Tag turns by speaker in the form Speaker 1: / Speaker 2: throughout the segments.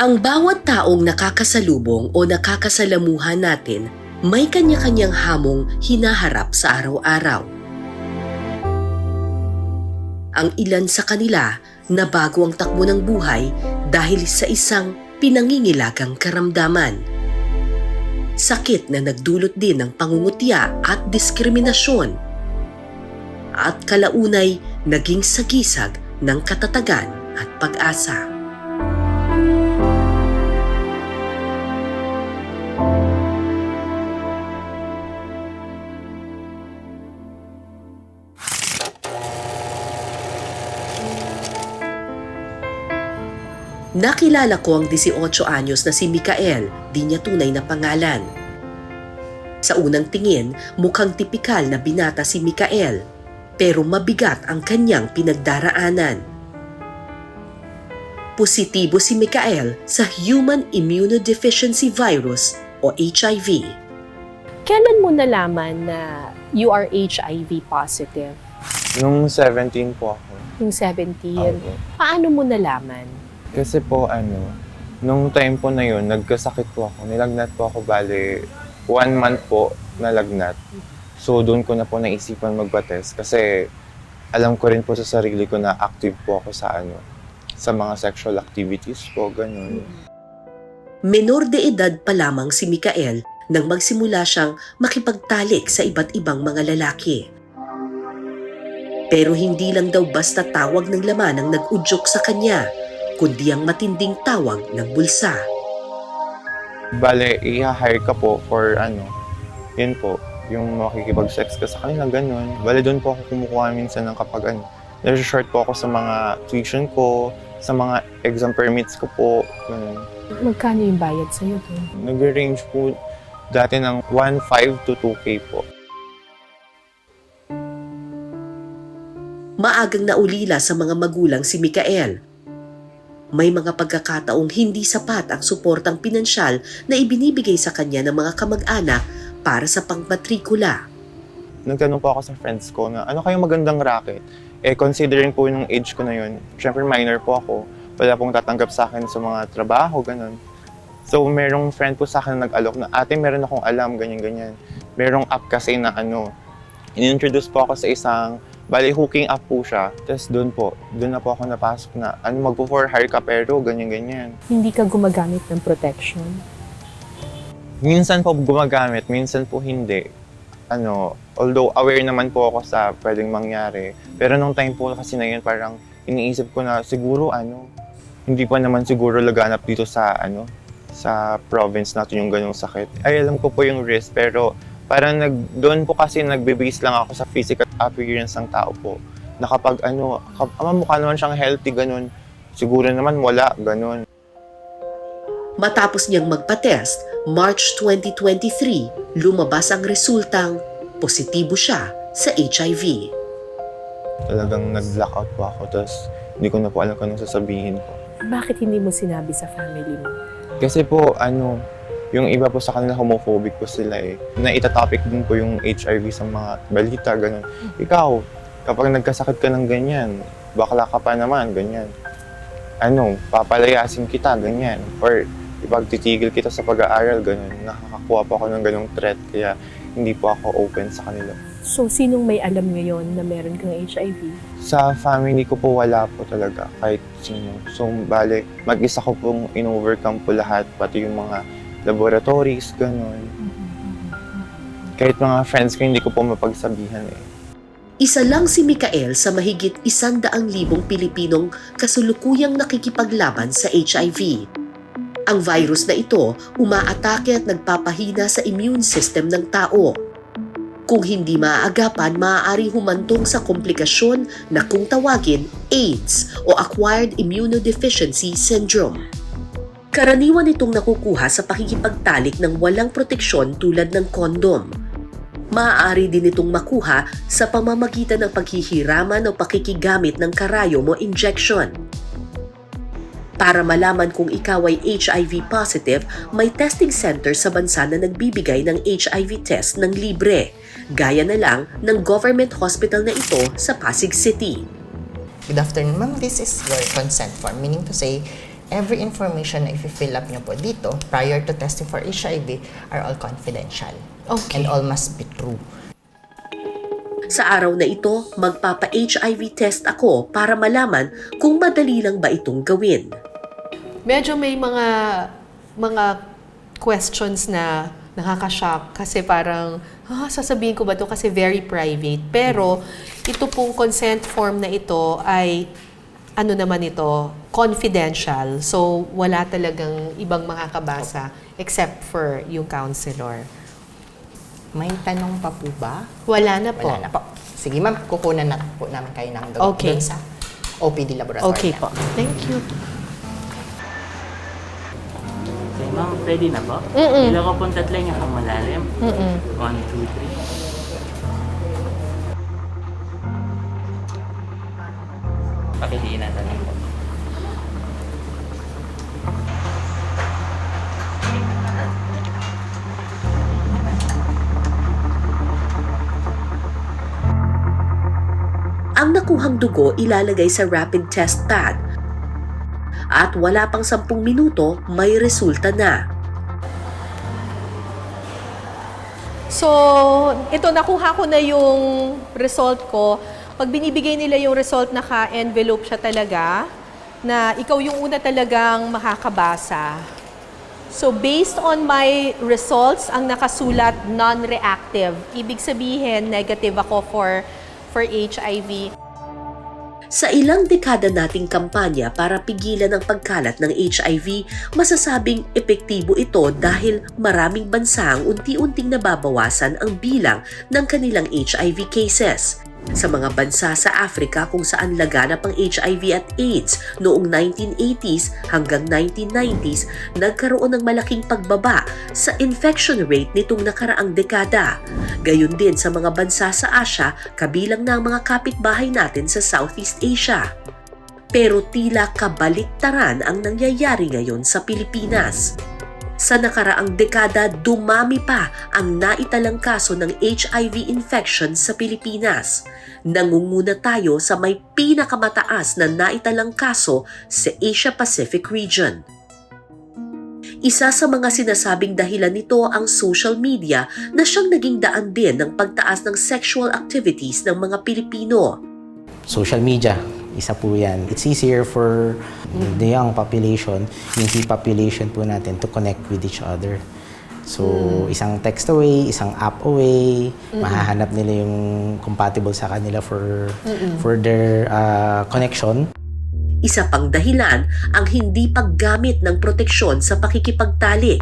Speaker 1: Ang bawat taong nakakasalubong o nakakasalamuhan natin may kanya-kanyang hamong hinaharap sa araw-araw. Ang ilan sa kanila nabago ang takbo ng buhay dahil sa isang pinangingilagang karamdaman. Sakit na nagdulot din ng pangungutya at diskriminasyon. At kalaunay naging sagisag ng katatagan at pag-asa. Nakilala ko ang 18 anyos na si Micael, di niya tunay na pangalan. Sa unang tingin, mukhang tipikal na binata si Micael, pero mabigat ang kanyang pinagdaraanan. Positibo si Micael sa Human Immunodeficiency Virus o HIV.
Speaker 2: Kailan mo nalaman na you are HIV positive?
Speaker 3: Nung 17 po ako.
Speaker 2: Yung 17?
Speaker 3: Opo.
Speaker 2: Paano mo nalaman?
Speaker 3: Kasi po nung time po na yun, nagkasakit po ako. Nilagnat po ako, bale, 1 month po nalagnat. So doon ko na po naisipan magpa-test kasi alam ko rin po sa sarili ko na active po ako sa mga sexual activities po, ganun.
Speaker 1: Menor de edad pa lamang si Micael nang magsimula siyang makipagtalik sa iba't ibang mga lalaki. Pero hindi lang daw basta tawag ng laman ang nag-udyok sa kanya, kundi ang matinding tawag ng bulsa.
Speaker 3: Bale, i-hire ka po for yun po, yung makikipag-sex ka sa kanila, ganun. Bale, doon po ako kumukuha minsan ng kapag nare-short po ako sa mga tuition ko, sa mga exam permits ko po, ganun.
Speaker 2: Magkano yung bayad sa'yo doon?
Speaker 3: Nag-range po dati ng 1.5 to 2K po.
Speaker 1: Maagang naulila sa mga magulang si Micael. May mga pagkakataong hindi sapat ang suportang pinansyal na ibinibigay sa kanya ng mga kamag-anak para sa pangmatrikula.
Speaker 3: Nagtanong po ako sa friends ko na ano kayong magandang racket? Considering po yung age ko na yun, syempre minor po ako, wala pong tatanggap sa akin sa mga trabaho, ganun. So merong friend po sa akin na nag-alok na, ate meron akong alam, ganyan-ganyan. Merong app kasi na in-introduce po ako sa isang, bali hooking up po siya. Tapos doon na po ako napasok na, magpo-for hire ka pero ganyan-ganyan.
Speaker 2: Hindi ka gumagamit ng protection?
Speaker 3: Minsan po gumagamit, minsan po hindi. Although aware naman po ako sa pwedeng mangyari, pero nung time po kasi na yun, parang iniisip ko na siguro hindi pa naman siguro laganap dito sa sa province natin yung ganung sakit. Ay, alam ko po yung risk, pero parang doon po kasi nagbe-base lang ako sa physical appearance ng tao po. Na kapag mukha naman siyang healthy, ganun, siguro naman wala, ganun.
Speaker 1: Matapos niyang magpa-test, March 2023, lumabas ang resultang positibo siya sa HIV.
Speaker 3: Talagang nag-blackout po ako, tapos hindi ko na po alam kung anong sasabihin ko.
Speaker 2: Bakit hindi mo sinabi sa family mo?
Speaker 3: Kasi po, yung iba po sa kanila homophobic po sila na itatopic din po yung HIV sa mga balita, ganun. Ikaw, kapag nagkasakit ka ng ganyan, bakla ka pa naman, ganyan. Papalayasin kita, ganyan. Or ipagtitigil kita sa pag-aaral, ganun. Nakakakuha po ako ng ganung threat, kaya hindi po ako open sa kanila.
Speaker 2: So, sinong may alam ngayon na meron kang HIV?
Speaker 3: Sa family ko po wala po talaga, kahit sino. So, bale, mag-isa ko pong in-overcome po lahat, pati yung mga laboratories, gano'n. Kahit mga friends ko, hindi ko po mapagsabihan
Speaker 1: Isa lang si Micael sa mahigit 100,000 Pilipinong kasulukuyang nakikipaglaban sa HIV. Ang virus na ito umaatake at nagpapahina sa immune system ng tao. Kung hindi maaagapan, maaaring humantong sa komplikasyon na kung tawagin AIDS o Acquired Immunodeficiency Syndrome. Karaniwan itong nakukuha sa pakikipagtalik ng walang proteksyon tulad ng kondom. Maaari din itong makuha sa pamamagitan ng paghihiraman o pakikigamit ng karayom o injection. Para malaman kung ikaw ay HIV positive, may testing center sa bansa na nagbibigay ng HIV test ng libre. Gaya na lang ng government hospital na ito sa Pasig City.
Speaker 4: Good afternoon, ma'am. This is your consent form, meaning to say, every information na i-fill up nyo po dito prior to testing for HIV are all confidential.
Speaker 2: Okay.
Speaker 4: And all must be true.
Speaker 1: Sa araw na ito, magpapa-HIV test ako para malaman kung madali lang ba itong gawin.
Speaker 2: Medyo may mga questions na nakaka-shock kasi parang, sasabihin ko ba ito kasi very private. Pero ito pong consent form na ito ay, ano naman ito, confidential. So wala talagang ibang makakabasa except for yung counselor.
Speaker 4: May tanong pa po ba?
Speaker 2: Wala na po.
Speaker 4: Wala na po. Sige ma'am, kukunan na po namin kayo ng
Speaker 2: Okay.
Speaker 4: doon sa OPD laboratory.
Speaker 2: Okay
Speaker 4: na.
Speaker 2: po. Thank you.
Speaker 5: Okay, ma'am, ready na po?
Speaker 2: Mm-mm.
Speaker 5: Ilan ko pong tatlo niya kang malalim. 1, 2, 3. Pakidiin na tanong po.
Speaker 1: Ang nakuhang dugo ilalagay sa rapid test pad. At wala pang 10 minuto, may resulta na.
Speaker 2: So, ito, nakuha ko na yung result ko. Pag binibigay nila yung result, naka-envelope siya talaga, na ikaw yung una talagang makakabasa. So, based on my results, ang nakasulat, non-reactive. Ibig sabihin, negative ako for HIV.
Speaker 1: Sa ilang dekada nating kampanya para pigilan ang pagkalat ng HIV, masasabing epektibo ito dahil maraming bansa ang unti-unting nababawasan ang bilang ng kanilang HIV cases. Sa mga bansa sa Africa kung saan laganap ang HIV at AIDS noong 1980s hanggang 1990s, nagkaroon ng malaking pagbaba sa infection rate nitong nakaraang dekada. Gayon din sa mga bansa sa Asia, kabilang na ang mga kapitbahay natin sa Southeast Asia. Pero tila kabaliktaran ang nangyayari ngayon sa Pilipinas. Sa nakaraang dekada, dumami pa ang naitalang kaso ng HIV infection sa Pilipinas. Nangunguna tayo sa may pinakamataas na naitalang kaso sa Asia-Pacific region. Isa sa mga sinasabing dahilan nito ang social media na siyang naging daan din ng pagtaas ng sexual activities ng mga Pilipino.
Speaker 6: Social media, isa po yan. It's easier for the young population, yung key population po natin to connect with each other. So, isang text away, isang app away, mahahanap nila yung compatible sa kanila for their connection.
Speaker 1: Isa pang dahilan ang hindi paggamit ng proteksyon sa pakikipagtalik.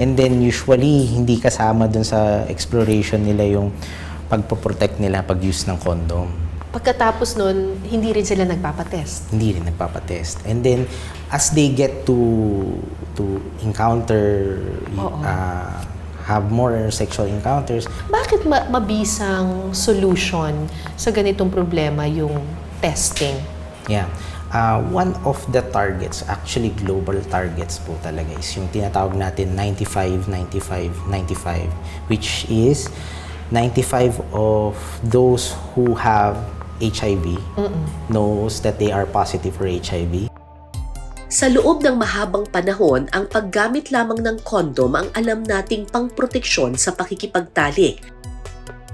Speaker 6: And then usually, hindi kasama dun sa exploration nila yung pagpoprotect nila pag-use ng condom.
Speaker 2: Pagkatapos nun, hindi rin sila nagpapatest.
Speaker 6: Hindi rin nagpapatest. And then, as they get to encounter, have more sexual encounters,
Speaker 2: Bakit mabisang solution sa ganitong problema yung testing?
Speaker 6: yeah. One of the targets, actually global targets po talaga, is yung tinatawag natin 95-95-95, which is 95 of those who have HIV knows that they are positive for HIV.
Speaker 1: Sa loob ng mahabang panahon, ang paggamit lamang ng kondom ang alam nating pangproteksyon sa pakikipagtalik.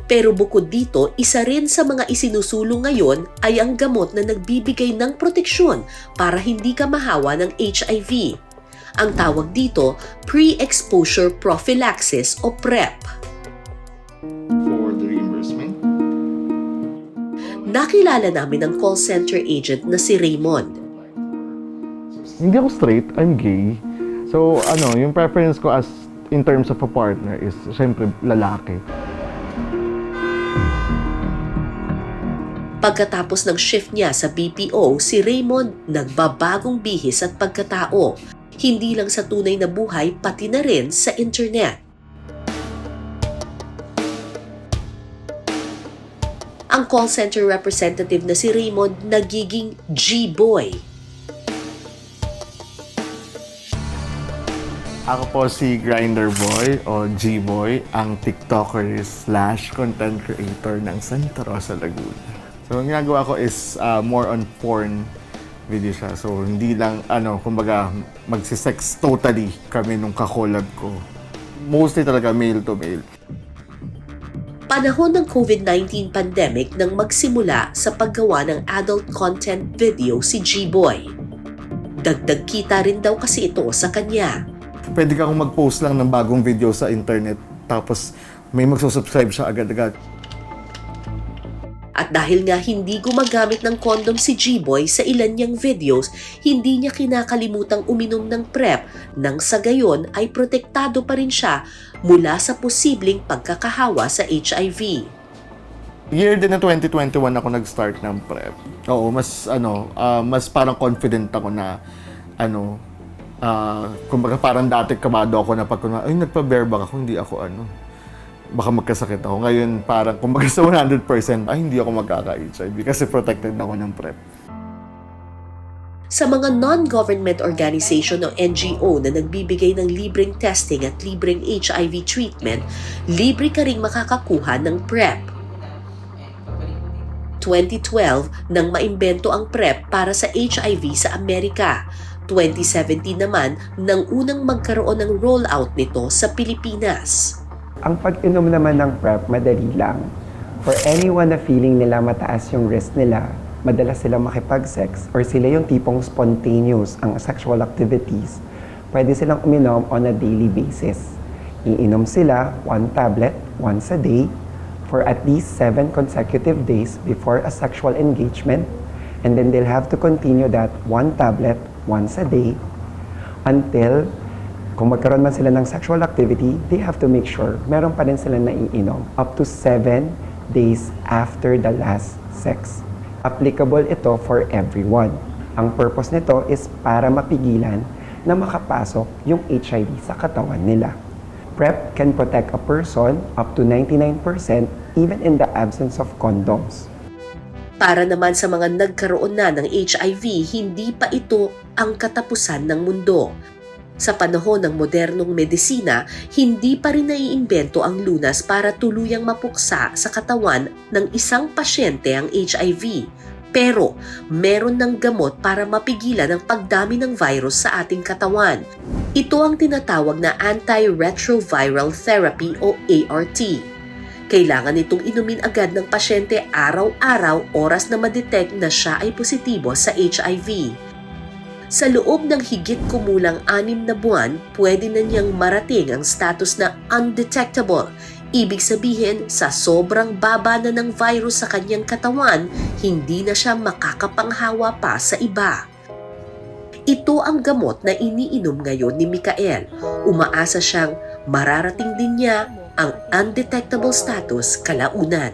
Speaker 1: Pero bukod dito, isa rin sa mga isinusulong ngayon ay ang gamot na nagbibigay ng proteksyon para hindi ka mahawa ng HIV. Ang tawag dito, pre-exposure prophylaxis o PrEP.
Speaker 7: For the reimbursement?
Speaker 1: Nakilala namin ang call center agent na si Raymond.
Speaker 7: Hindi ako straight, I'm gay. So, yung preference ko as in terms of a partner is syempre lalaki.
Speaker 1: Pagkatapos ng shift niya sa BPO, si Raymond nagbabagong bihis at pagkatao. Hindi lang sa tunay na buhay, pati na rin sa internet. Ang call center representative na si Raymond nagiging G-boy.
Speaker 7: Ako po si Grindr Boy o G-boy, ang TikToker / content creator ng Santa Rosa, Laguna. So, ang ginagawa ko is more on porn video siya. So, hindi lang, kumbaga, magsisex totally kami nung kakolab ko. Mostly talaga male to male.
Speaker 1: Panahon ng COVID-19 pandemic nang magsimula sa paggawa ng adult content video si G-Boy. Dagdag kita rin daw kasi ito sa kanya.
Speaker 7: Pwede kang mag-post lang ng bagong video sa internet, tapos may magsusubscribe siya agad-agad.
Speaker 1: At dahil nga hindi gumagamit ng kondom si G-Boy sa ilan niyang videos, hindi niya kinakalimutang uminom ng PrEP nang sa gayon ay protektado pa rin siya mula sa posibleng pagkakahawa sa HIV.
Speaker 7: Year din na 2021 ako nag-start ng PrEP. Oo, mas parang confident ako na kumbaga parang dati kabado ako na ay nagpa-bareback ako, hindi ako baka magkasakit ako. Ngayon parang kumbaga sa 100% hindi ako magkaka-HIV kasi protected ako ng PrEP.
Speaker 1: Sa mga non-government organization o NGO na nagbibigay ng libreng testing at libreng HIV treatment, libre ka ring makakakuha ng PrEP. 2012 nang maimbento ang PrEP para sa HIV sa Amerika. 2017 naman nang unang magkaroon ng rollout nito sa Pilipinas.
Speaker 8: Ang pag-inom naman ng PrEP, madali lang. For anyone na feeling nila mataas yung risk nila, madalas silang makipag-sex, or sila yung tipong spontaneous ang sexual activities, pwede silang uminom on a daily basis. Iinom sila 1 tablet once a day for at least 7 consecutive days before a sexual engagement, and then they'll have to continue that 1 tablet once a day until kung magkaroon man sila ng sexual activity, they have to make sure meron pa rin sila naiinom up to 7 days after the last sex. Applicable ito for everyone. Ang purpose nito is para mapigilan na makapasok yung HIV sa katawan nila. PrEP can protect a person up to 99% even in the absence of condoms.
Speaker 1: Para naman sa mga nagkaroon na ng HIV, hindi pa ito ang katapusan ng mundo. Sa panahon ng modernong medisina, hindi pa rin naiimbento ang lunas para tuluyang mapuksa sa katawan ng isang pasyente ang HIV. Pero meron ng gamot para mapigilan ang pagdami ng virus sa ating katawan. Ito ang tinatawag na antiretroviral therapy o ART. Kailangan itong inumin agad ng pasyente araw-araw oras na ma-detect na siya ay positibo sa HIV. Sa loob ng higit kumulang 6 na buwan, pwede na niyang marating ang status na undetectable. Ibig sabihin, sa sobrang baba na ng virus sa kanyang katawan, hindi na siya makakapanghawa pa sa iba. Ito ang gamot na iniinom ngayon ni Mikael. Umaasa siyang mararating din niya ang undetectable status kalaunan.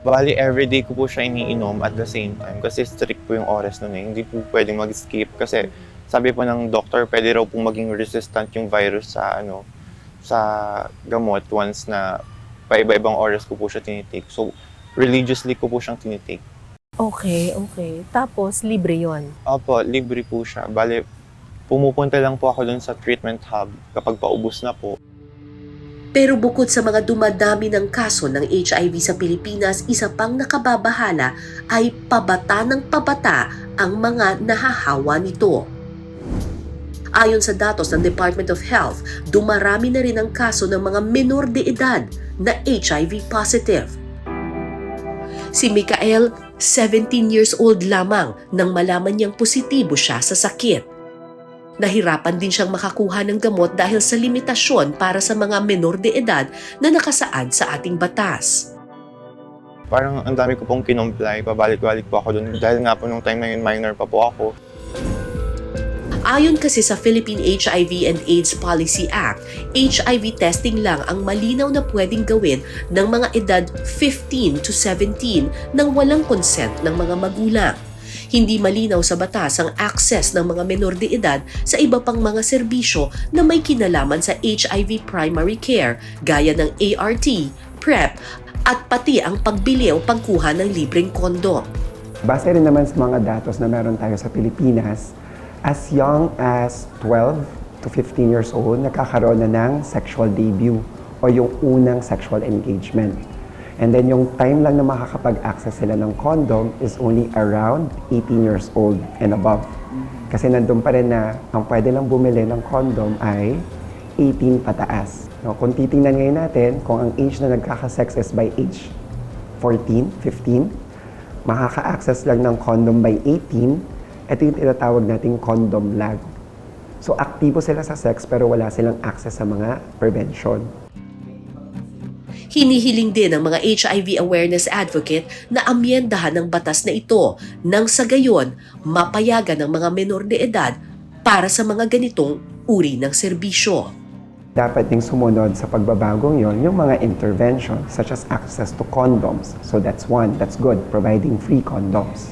Speaker 3: Bali, everyday ko po siya iniinom at the same time kasi strict po yung oras nun eh. Hindi po pwedeng mag-skip kasi sabi po ng doctor, pwede raw pong maging resistant yung virus sa gamot once na paiba-ibang oras ko po siya tinitake. So, religiously ko po siyang tinitake.
Speaker 2: Okay. Tapos, libre yon.
Speaker 3: Opo, libre po siya. Bali, pumupunta lang po ako dun sa treatment hub kapag paubos na po.
Speaker 1: Pero bukod sa mga dumadami ng kaso ng HIV sa Pilipinas, isa pang nakababahala ay pabata ng pabata ang mga nahahawa nito. Ayon sa datos ng Department of Health, dumarami na rin ang kaso ng mga menor de edad na HIV positive. Si Mikael, 17 years old lamang nang malaman niyang positibo siya sa sakit. Nahirapan din siyang makakuha ng gamot dahil sa limitasyon para sa mga menor de edad na nakasaad sa ating batas.
Speaker 3: Parang ang dami ko pong kinomply, pabalik-balik po ako dun. Dahil nga po nung time na yun, minor pa po ako.
Speaker 1: Ayon kasi sa Philippine HIV and AIDS Policy Act, HIV testing lang ang malinaw na pwedeng gawin ng mga edad 15 to 17 nang walang consent ng mga magulang. Hindi malinaw sa batas ang access ng mga menor de edad sa iba pang mga serbisyo na may kinalaman sa HIV primary care gaya ng ART, PrEP, at pati ang pagbili o pagkuha ng libreng kondom.
Speaker 8: Base rin naman sa mga datos na meron tayo sa Pilipinas, as young as 12 to 15 years old, nakakaroon na ng sexual debut o yung unang sexual engagement. And then yung time lang na makakapag-access sila ng condom is only around 18 years old and above. Kasi nandun pa rin na ang pwede lang bumili ng condom ay 18 pataas. No, kung titingnan ngayon natin, kung ang age na nagkaka-sex is by age 14, 15, makaka-access lang ng condom by 18, ito yung tinatawag nating condom lag. So aktibo sila sa sex pero wala silang access sa mga prevention.
Speaker 1: Hinihiling din ng mga HIV awareness advocate na amyendahan ng batas na ito nang sa gayon mapayagan ng mga menor de edad para sa mga ganitong uri ng serbisyo.
Speaker 8: Dapat ding sumunod sa pagbabagong yon yung mga intervention such as access to condoms. So that's one, that's good, providing free condoms.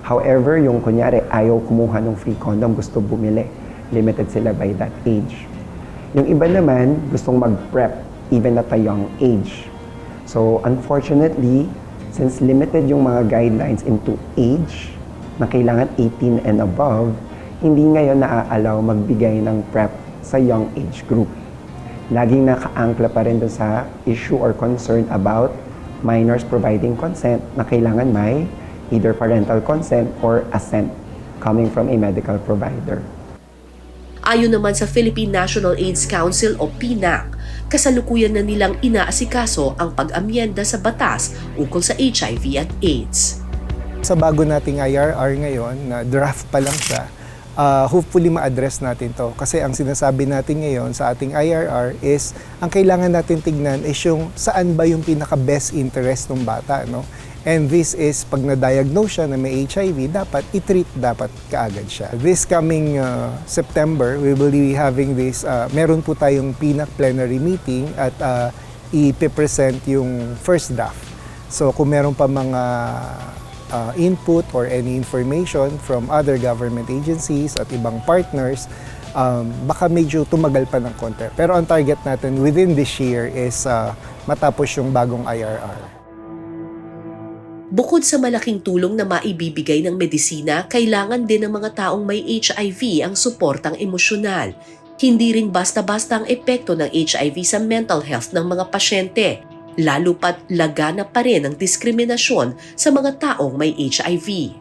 Speaker 8: However, yung kunyari ayaw kumuha ng free condom, gusto bumili, limited sila by that age. Yung iba naman, gustong mag-PrEP even at a young age. So unfortunately, since limited yung mga guidelines into age, na kailangan 18 and above, hindi ngayon naa-allow magbigay ng PrEP sa young age group. Laging naka-angkla pa rin doon sa issue or concern about minors providing consent na kailangan may either parental consent or assent coming from a medical provider.
Speaker 1: Ayon naman sa Philippine National AIDS Council o PNAC, kasalukuyan na nilang inaasikaso ang pag-amyenda sa batas ukol sa HIV at AIDS.
Speaker 9: Sa bago nating IRR ngayon, na draft pa lang siya, hopefully ma-address natin to. Kasi ang sinasabi natin ngayon sa ating IRR is, ang kailangan natin tignan is yung saan ba yung pinaka-best interest ng bata. No? And this is, pag na-diagnose siya na may HIV, dapat i-treat dapat kaagad siya. This coming September, we will be having this, meron po tayong PNAC plenary meeting at i-present yung first draft. So kung meron pa mga input or any information from other government agencies at ibang partners, baka medyo tumagal pa ng konti. Pero ang target natin within this year is matapos yung bagong IRR.
Speaker 1: Bukod sa malaking tulong na maibibigay ng medisina, kailangan din ng mga taong may HIV ang suportang emosyonal. Hindi rin basta-basta ang epekto ng HIV sa mental health ng mga pasyente, lalo pat lagana pa rin ang diskriminasyon sa mga taong may HIV.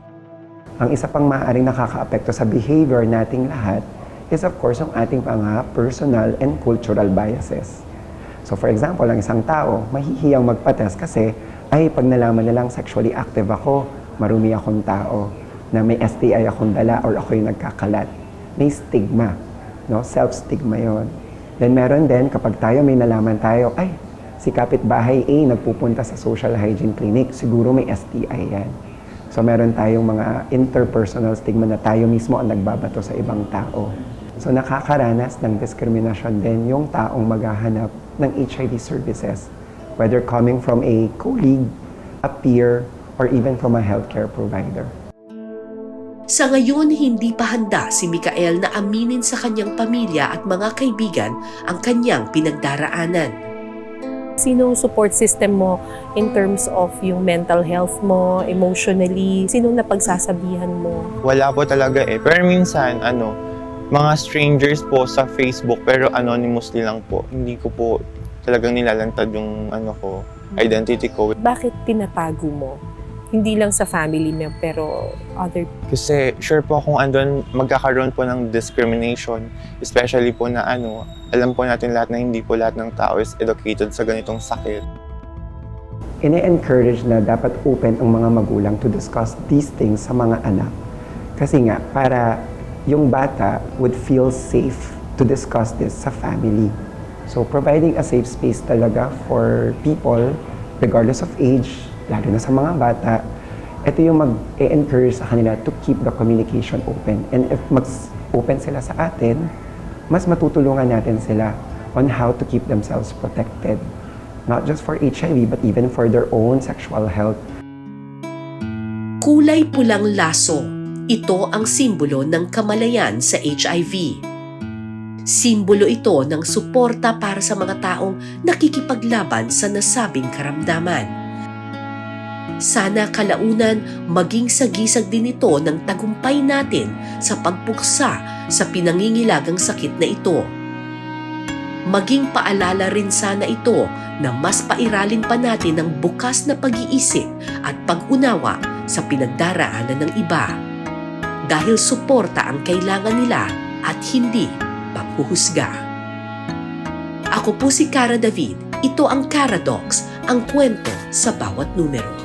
Speaker 8: Ang isa pang maaaring nakakaapekto sa behavior nating lahat is of course ang ating mga personal and cultural biases. So for example, ang isang tao mahihiyang magpa-test kasi ay pag nalaman nilang sexually active ako, marumi akong tao, na may STI akong dala or ako yung nagkakalat. May stigma, no? Self-stigma yon. Then meron din kapag tayo may nalaman tayo, ay si kapitbahay A nagpupunta sa social hygiene clinic, siguro may STI yan. So meron tayong mga interpersonal stigma na tayo mismo ang nagbabato sa ibang tao. So nakakaranas ng diskriminasyon din yung taong maghahanap ng HIV services, whether coming from a colleague, a peer, or even from a healthcare provider.
Speaker 1: Sa ngayon, hindi pa handa si Micael na aminin sa kanyang pamilya at mga kaibigan ang kanyang pinagdaraanan.
Speaker 2: Sinong support system mo in terms of yung mental health mo, emotionally? Sinong napagsasabihan mo?
Speaker 3: Wala po talaga eh. Pero minsan, mga strangers po sa Facebook pero anonymously lang po. Hindi ko po talagang nilalantad yung identity ko.
Speaker 2: Bakit tinatago mo? Hindi lang sa family mo, pero other...
Speaker 3: Kasi sure po kung andun magkakaroon po ng discrimination, especially po na alam po natin lahat na hindi po lahat ng tao is educated sa ganitong sakit.
Speaker 8: Ine-encourage na dapat open ang mga magulang to discuss these things sa mga anak. Kasi nga, para yung bata would feel safe to discuss this sa family. So providing a safe space talaga for people, regardless of age, lalo na sa mga bata, ito yung mag-encourage sa kanila to keep the communication open. And if mag-open sila sa atin, mas matutulungan natin sila on how to keep themselves protected. Not just for HIV, but even for their own sexual health.
Speaker 1: Kulay pulang laso. Ito ang simbolo ng kamalayan sa HIV. Simbolo ito ng suporta para sa mga taong nakikipaglaban sa nasabing karamdaman. Sana kalaunan maging sagisag din ito ng tagumpay natin sa pagpuksa sa pinangingilagang sakit na ito. Maging paalala rin sana ito na mas pairalin pa natin ang bukas na pag-iisip at pag-unawa sa pinagdaraanan ng iba. Dahil suporta ang kailangan nila at hindi panghuhusga. Ako po si Cara David. Ito ang Caradox, ang kwento sa bawat numero.